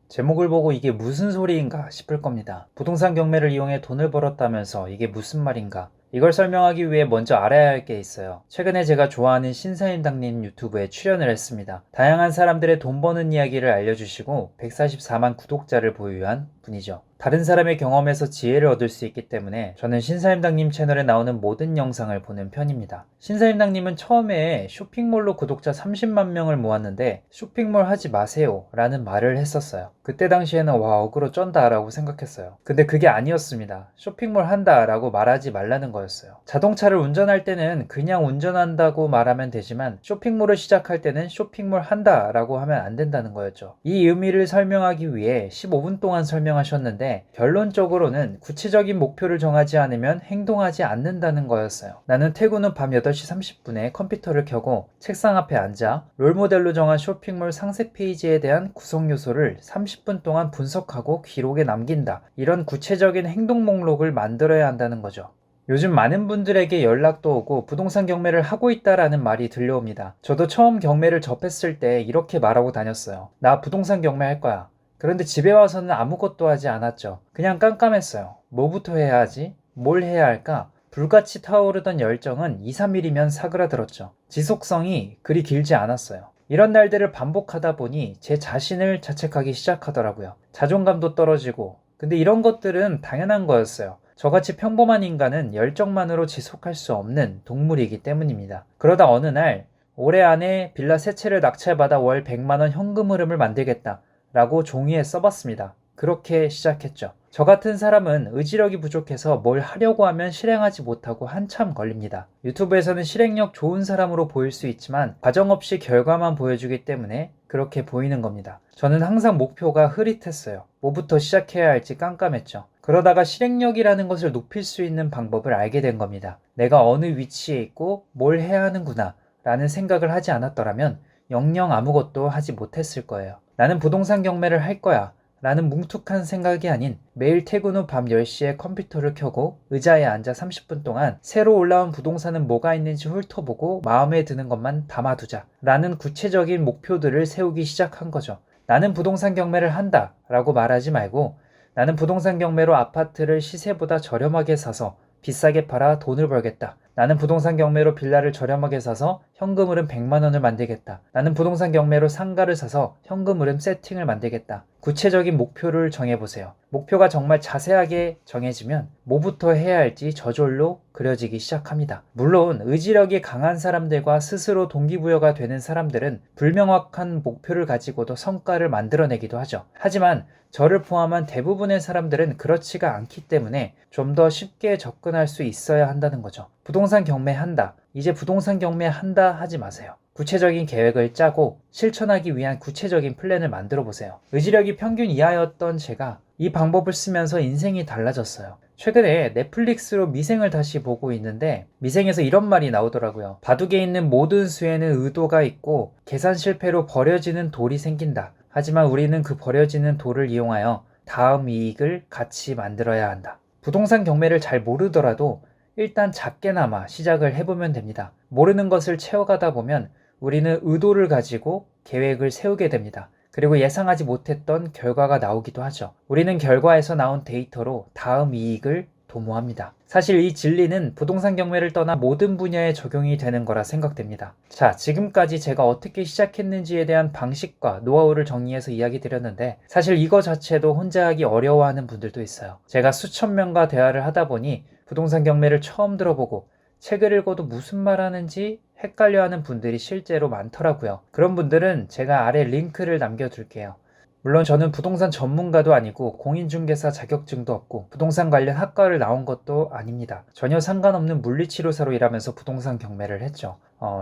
제목을 보고 이게 무슨 소리인가 싶을 겁니다. 부동산 경매를 이용해 돈을 벌었다면서 이게 무슨 말인가? 이걸 설명하기 위해 먼저 알아야 할 게 있어요. 최근에 제가 좋아하는 신사임당님 유튜브에 출연을 했습니다. 다양한 사람들의 돈 버는 이야기를 알려주시고 144만 구독자를 보유한 분이죠. 다른 사람의 경험에서 지혜를 얻을 수 있기 때문에 저는 신사임당님 채널에 나오는 모든 영상을 보는 편입니다. 신사임당님은 처음에 쇼핑몰로 구독자 30만 명을 모았는데 쇼핑몰 하지 마세요 라는 말을 했었어요. 그때 당시에는 와, 어그로 쩐다 라고 생각했어요. 근데 그게 아니었습니다. 쇼핑몰 한다 라고 말하지 말라는 거였어요. 자동차를 운전할 때는 그냥 운전한다고 말하면 되지만 쇼핑몰을 시작할 때는 쇼핑몰 한다 라고 하면 안 된다는 거였죠. 이 의미를 설명하기 위해 15분 동안 설명하셨는데 결론적으로는 구체적인 목표를 정하지 않으면 행동하지 않는다는 거였어요. 나는 퇴근 후 밤 8시 30분에 컴퓨터를 켜고 책상 앞에 앉아 롤모델로 정한 쇼핑몰 상세 페이지에 대한 구성 요소를 30분 동안 분석하고 기록에 남긴다. 이런 구체적인 행동 목록을 만들어야 한다는 거죠. 요즘 많은 분들에게 연락도 오고 부동산 경매를 하고 있다라는 말이 들려옵니다. 저도 처음 경매를 접했을 때 이렇게 말하고 다녔어요. 나 부동산 경매 할 거야. 그런데 집에 와서는 아무것도 하지 않았죠. 그냥 깜깜했어요. 뭐부터 해야 하지? 뭘 해야 할까? 불같이 타오르던 열정은 2, 3일이면 사그라들었죠. 지속성이 그리 길지 않았어요. 이런 날들을 반복하다 보니 제 자신을 자책하기 시작하더라고요. 자존감도 떨어지고. 근데 이런 것들은 당연한 거였어요. 저같이 평범한 인간은 열정만으로 지속할 수 없는 동물이기 때문입니다. 그러다 어느 날 올해 안에 빌라 세 채를 낙찰받아 월 100만 원 현금 흐름을 만들겠다 라고 종이에 써봤습니다. 그렇게 시작했죠. 저 같은 사람은 의지력이 부족해서 뭘 하려고 하면 실행하지 못하고 한참 걸립니다. 유튜브에서는 실행력 좋은 사람으로 보일 수 있지만 과정 없이 결과만 보여주기 때문에 그렇게 보이는 겁니다. 저는 항상 목표가 흐릿했어요. 뭐부터 시작해야 할지 깜깜했죠. 그러다가 실행력이라는 것을 높일 수 있는 방법을 알게 된 겁니다. 내가 어느 위치에 있고 뭘 해야 하는구나 라는 생각을 하지 않았더라면 영영 아무것도 하지 못했을 거예요. 나는 부동산 경매를 할 거야 라는 뭉툭한 생각이 아닌 매일 퇴근 후 밤 10시에 컴퓨터를 켜고 의자에 앉아 30분 동안 새로 올라온 부동산은 뭐가 있는지 훑어보고 마음에 드는 것만 담아두자 라는 구체적인 목표들을 세우기 시작한 거죠. 나는 부동산 경매를 한다 라고 말하지 말고 나는 부동산 경매로 아파트를 시세보다 저렴하게 사서 비싸게 팔아 돈을 벌겠다. 나는 부동산 경매로 빌라를 저렴하게 사서 현금 흐름 100만 원을 만들겠다. 나는 부동산 경매로 상가를 사서 현금 흐름 세팅을 만들겠다. 구체적인 목표를 정해보세요. 목표가 정말 자세하게 정해지면 뭐부터 해야 할지 저절로 그려지기 시작합니다. 물론 의지력이 강한 사람들과 스스로 동기부여가 되는 사람들은 불명확한 목표를 가지고도 성과를 만들어내기도 하죠. 하지만 저를 포함한 대부분의 사람들은 그렇지가 않기 때문에 좀 더 쉽게 접근할 수 있어야 한다는 거죠. 부동산 경매한다. 이제 부동산 경매한다 하지 마세요. 구체적인 계획을 짜고 실천하기 위한 구체적인 플랜을 만들어 보세요. 의지력이 평균 이하였던 제가 이 방법을 쓰면서 인생이 달라졌어요. 최근에 넷플릭스로 미생을 다시 보고 있는데 미생에서 이런 말이 나오더라고요. 바둑에 있는 모든 수에는 의도가 있고 계산 실패로 버려지는 돌이 생긴다. 하지만 우리는 그 버려지는 돌을 이용하여 다음 이익을 같이 만들어야 한다. 부동산 경매를 잘 모르더라도 일단 작게나마 시작을 해보면 됩니다. 모르는 것을 채워가다 보면 우리는 의도를 가지고 계획을 세우게 됩니다. 그리고 예상하지 못했던 결과가 나오기도 하죠. 우리는 결과에서 나온 데이터로 다음 이익을 도모합니다. 사실 이 진리는 부동산 경매를 떠나 모든 분야에 적용이 되는 거라 생각됩니다. 자, 지금까지 제가 어떻게 시작했는지에 대한 방식과 노하우를 정리해서 이야기 드렸는데 사실 이거 자체도 혼자 하기 어려워하는 분들도 있어요. 제가 수천 명과 대화를 하다 보니 부동산 경매를 처음 들어보고 책을 읽어도 무슨 말 하는지 헷갈려하는 분들이 실제로 많더라고요. 그런 분들은 제가 아래 링크를 남겨둘게요. 물론 저는 부동산 전문가도 아니고 공인중개사 자격증도 없고 부동산 관련 학과를 나온 것도 아닙니다. 전혀 상관없는 물리치료사로 일하면서 부동산 경매를 했죠.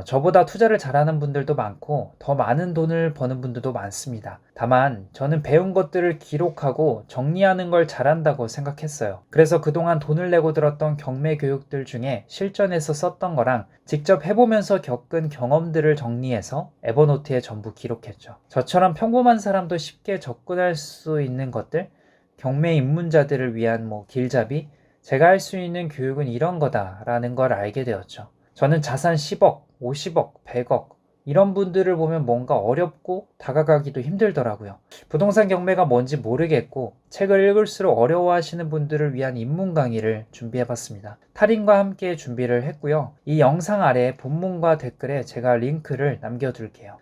저보다 투자를 잘하는 분들도 많고 더 많은 돈을 버는 분들도 많습니다. 다만 저는 배운 것들을 기록하고 정리하는 걸 잘한다고 생각했어요. 그래서 그동안 돈을 내고 들었던 경매 교육들 중에 실전에서 썼던 거랑 직접 해보면서 겪은 경험들을 정리해서 에버노트에 전부 기록했죠. 저처럼 평범한 사람도 쉽게 접근할 수 있는 것들, 경매 입문자들을 위한 길잡이, 제가 할 수 있는 교육은 이런 거다라는 걸 알게 되었죠. 저는 자산 10억, 50억, 100억, 이런 분들을 보면 뭔가 어렵고 다가가기도 힘들더라고요. 부동산 경매가 뭔지 모르겠고 책을 읽을수록 어려워하시는 분들을 위한 입문 강의를 준비해봤습니다. 탈인과 함께 준비를 했고요. 이 영상 아래 본문과 댓글에 제가 링크를 남겨둘게요.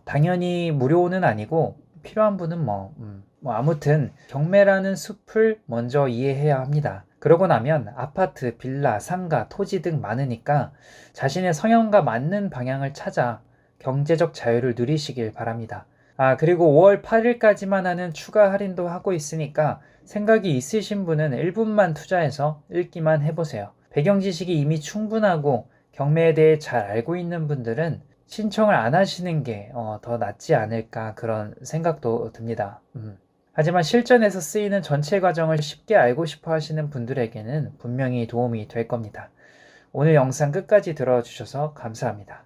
당연히 무료는 아니고 필요한 분은 아무튼 경매라는 숲을 먼저 이해해야 합니다. 그러고 나면 아파트, 빌라, 상가, 토지 등 많으니까 자신의 성향과 맞는 방향을 찾아 경제적 자유를 누리시길 바랍니다. 그리고 5월 8일까지만 하는 추가 할인도 하고 있으니까 생각이 있으신 분은 1분만 투자해서 읽기만 해보세요. 배경 지식이 이미 충분하고 경매에 대해 잘 알고 있는 분들은 신청을 안 하시는 게 더 낫지 않을까 그런 생각도 듭니다. 하지만 실전에서 쓰이는 전체 과정을 쉽게 알고 싶어 하시는 분들에게는 분명히 도움이 될 겁니다. 오늘 영상 끝까지 들어주셔서 감사합니다.